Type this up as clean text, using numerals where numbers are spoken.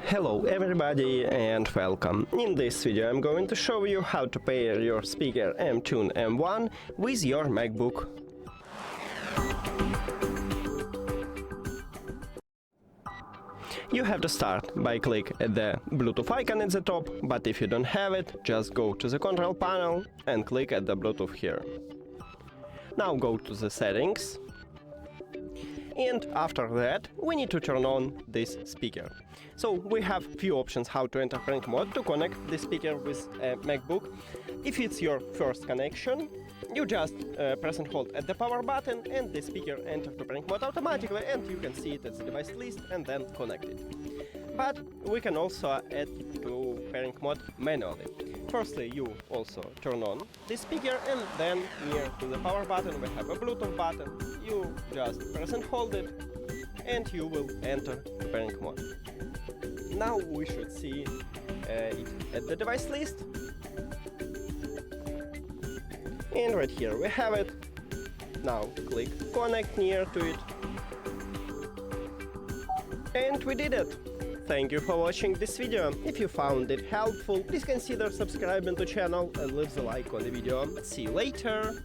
Hello everybody and welcome. In this video I'm going to show you how to pair your speaker MTUNE M1 with your MacBook. You have to start by click at the Bluetooth icon at the top, but if you don't have it, just go to the control panel and click at the Bluetooth here. Now go to the settings. And after that, we need to turn on this speaker. So we have few options how to enter prank mode to connect the speaker with a MacBook. If it's your first connection, you just press and hold at the power button and the speaker enters to prank mode automatically, and you can see it at the device list and then connect it. But we can also add to prank mode manually. Firstly, you also turn on the speaker, and then near to the power button we have a Bluetooth button. You just press and hold it and you will enter to prank mode. Now we should see it at the device list. And right here we have it. Now click connect near to it. And we did it! Thank you for watching this video. If you found it helpful, please consider subscribing to the channel and leave the like on the video. See you later!